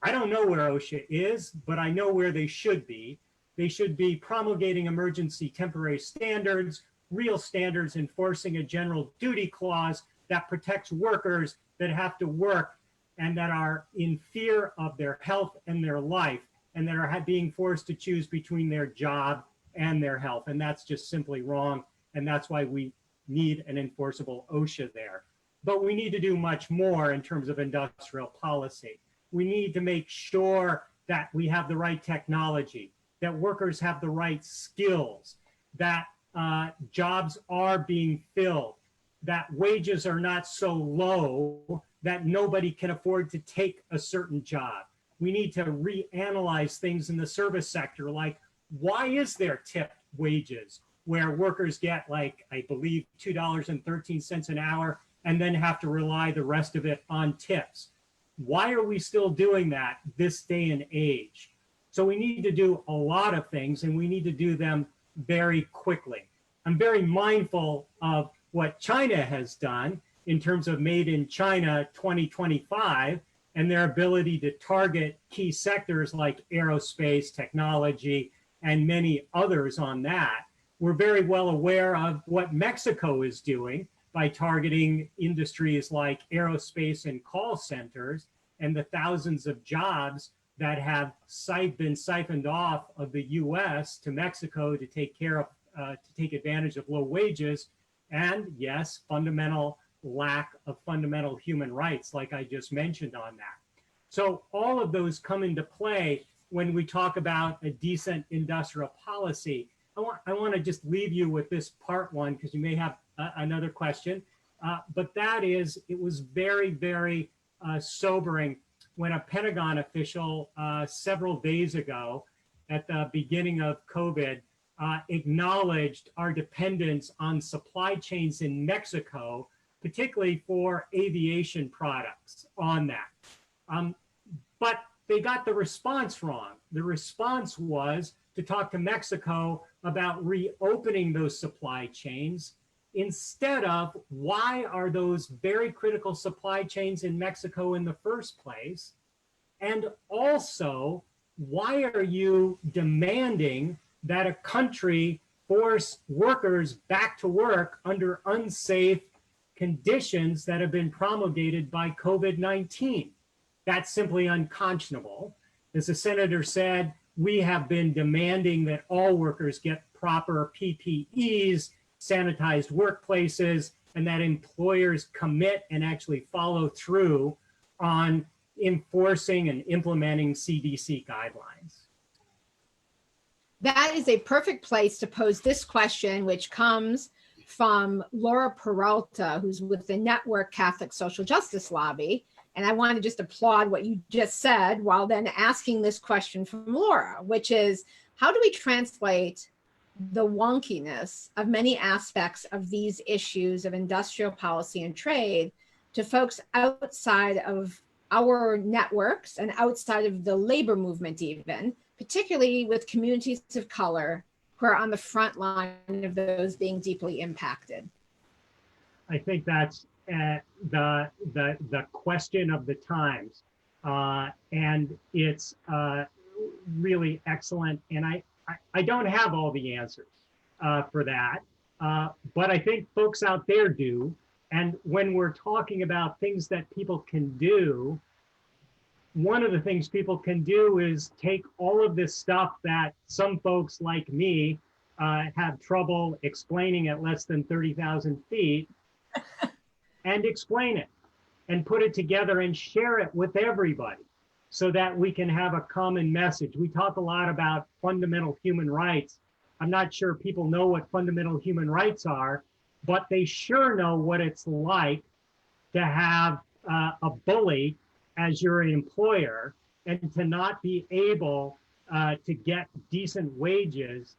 I don't know where OSHA is, but I know where they should be. They should be promulgating emergency temporary standards, real standards, enforcing a general duty clause that protects workers that have to work and that are in fear of their health and their life, and that are being forced to choose between their job and their health. And that's just simply wrong. And that's why we need an enforceable OSHA there. But we need to do much more in terms of industrial policy. We need to make sure that we have the right technology, that workers have the right skills, that jobs are being filled, that wages are not so low that nobody can afford to take a certain job. We need to reanalyze things in the service sector, like why is there tipped wages where workers get, like, I believe $2.13 an hour and then have to rely the rest of it on tips? Why are we still doing that this day and age? So we need to do a lot of things, and we need to do them very quickly. I'm very mindful of what China has done, in terms of Made in China 2025 and their ability to target key sectors like aerospace, technology, and many others on that. We're very well aware of what Mexico is doing by targeting industries like aerospace and call centers and the thousands of jobs that have been siphoned off of the US to Mexico to take advantage of low wages and, yes, fundamental lack of fundamental human rights, like I just mentioned on that. So all of those come into play when we talk about a decent industrial policy. I want to just leave you with this part one, because you may have another question. But that is, it was very, very sobering when a Pentagon official several days ago at the beginning of COVID acknowledged our dependence on supply chains in Mexico, particularly for aviation products on that. But they got the response wrong. The response was to talk to Mexico about reopening those supply chains instead of why are those very critical supply chains in Mexico in the first place? And also, why are you demanding that a country force workers back to work under unsafe conditions that have been promulgated by COVID-19? That's simply unconscionable. As the senator said, we have been demanding that all workers get proper PPEs, sanitized workplaces, and that employers commit and actually follow through on enforcing and implementing CDC guidelines. That is a perfect place to pose this question, which comes from Laura Peralta, who's with the Network Catholic Social Justice Lobby. And I want to just applaud what you just said while then asking this question from Laura, which is, how do we translate the wonkiness of many aspects of these issues of industrial policy and trade to folks outside of our networks and outside of the labor movement even, particularly with communities of color who are on the front line of those being deeply impacted? I think that's the question of the times, and it's really excellent. And I don't have all the answers for that, but I think folks out there do. And when we're talking about things that people can do, one of the things people can do is take all of this stuff that some folks like me have trouble explaining at less than 30,000 feet and explain it and put it together and share it with everybody so that we can have a common message. We talk a lot about fundamental human rights. I'm not sure people know what fundamental human rights are, but they sure know what it's like to have a bully as your employer and to not be able to get decent wages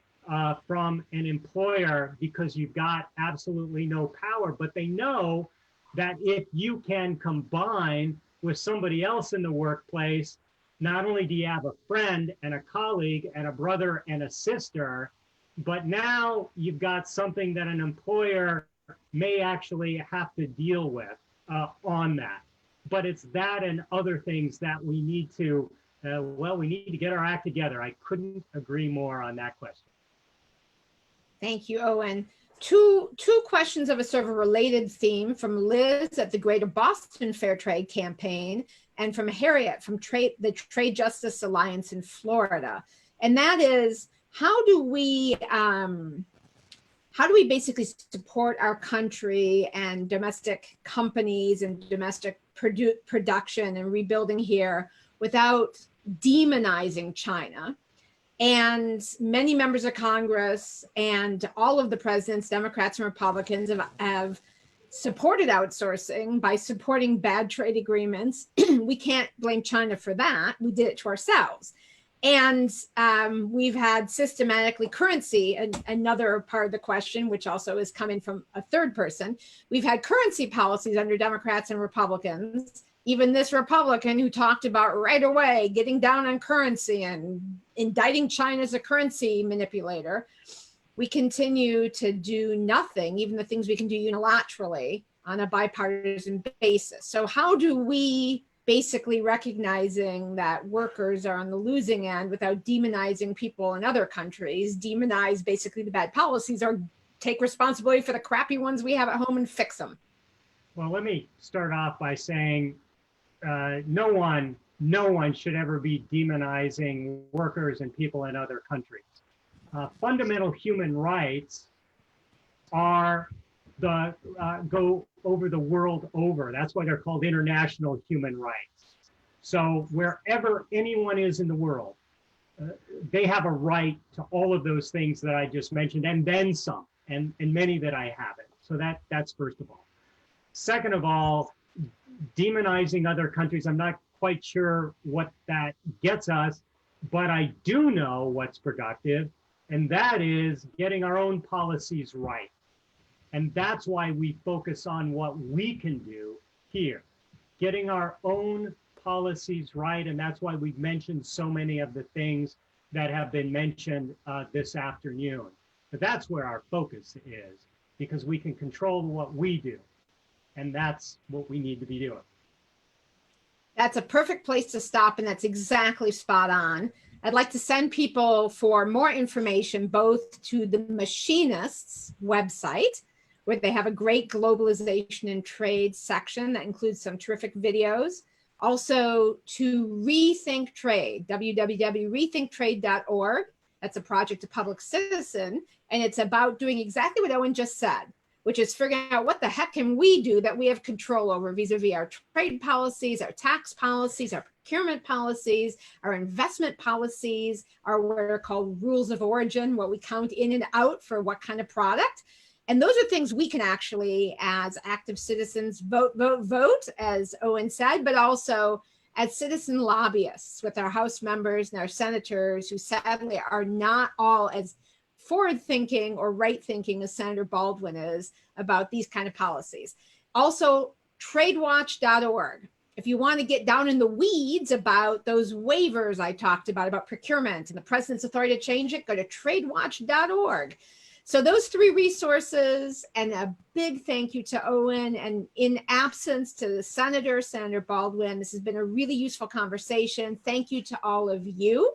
from an employer because you've got absolutely no power. But they know that if you can combine with somebody else in the workplace, not only do you have a friend and a colleague and a brother and a sister, but now you've got something that an employer may actually have to deal with on that. But it's that and other things that we need to, we need to get our act together. I couldn't agree more on that question. Thank you, Owen. Two questions of a sort of a related theme from Liz at the Greater Boston Fair Trade Campaign and from Harriet from the Trade Justice Alliance in Florida. And that is, how do we basically support our country and domestic companies and domestic production and rebuilding here without demonizing China? And many members of Congress and all of the presidents, Democrats and Republicans, have supported outsourcing by supporting bad trade agreements. We can't blame China for that. We did it to ourselves. And we've had systematically currency, another part of the question, which also is coming from a third person. We've had currency policies under Democrats and Republicans. Even this Republican who talked about right away getting down on currency and indicting China as a currency manipulator. We continue to do nothing, even the things we can do unilaterally, on a bipartisan basis. So how do we, basically recognizing that workers are on the losing end without demonizing people in other countries, demonize basically the bad policies, or take responsibility for the crappy ones we have at home and fix them? Well, let me start off by saying no one should ever be demonizing workers and people in other countries. Fundamental human rights are go over the world over. That's why they're called international human rights. So wherever anyone is in the world, they have a right to all of those things that I just mentioned, and then some, and many that I haven't. So that's first of all. Second of all, demonizing other countries, I'm not quite sure what that gets us, but I do know what's productive, and that is getting our own policies right. And that's why we focus on what we can do here, getting our own policies right. And that's why we've mentioned so many of the things that have been mentioned this afternoon. But that's where our focus is, because we can control what we do. And that's what we need to be doing. That's a perfect place to stop, and that's exactly spot on. I'd like to send people for more information both to the Machinists website, where they have a great globalization and trade section that includes some terrific videos. Also to Rethink Trade, www.rethinktrade.org. That's a project of Public Citizen, and it's about doing exactly what Owen just said, which is figuring out what the heck can we do that we have control over vis-a-vis our trade policies, our tax policies, our procurement policies, our investment policies, our what are called rules of origin, what we count in and out for what kind of product. And those are things we can actually, as active citizens, vote, as Owen said, but also as citizen lobbyists with our House members and our senators, who sadly are not all as forward-thinking or right-thinking as Senator Baldwin is about these kind of policies. Also, tradewatch.org. If you want to get down in the weeds about those waivers I talked about procurement and the president's authority to change it, go to tradewatch.org. So those three resources, and a big thank you to Owen, and in absence to the Senator Baldwin. This has been a really useful conversation. Thank you to all of you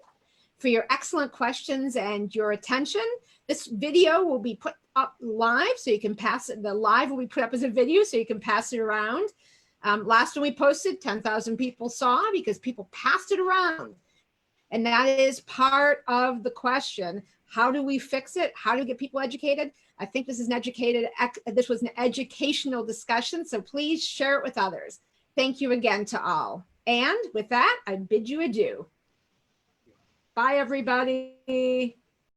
for your excellent questions and your attention. This video will be put up live, so you can pass it. The live will be put up as a video, so you can pass it around. Last one we posted, 10,000 people saw because people passed it around. And that is part of the question. How do we fix it? How do we get people educated? I think this was an educational discussion, so please share it with others. Thank you again to all. And with that, I bid you adieu. Bye, everybody.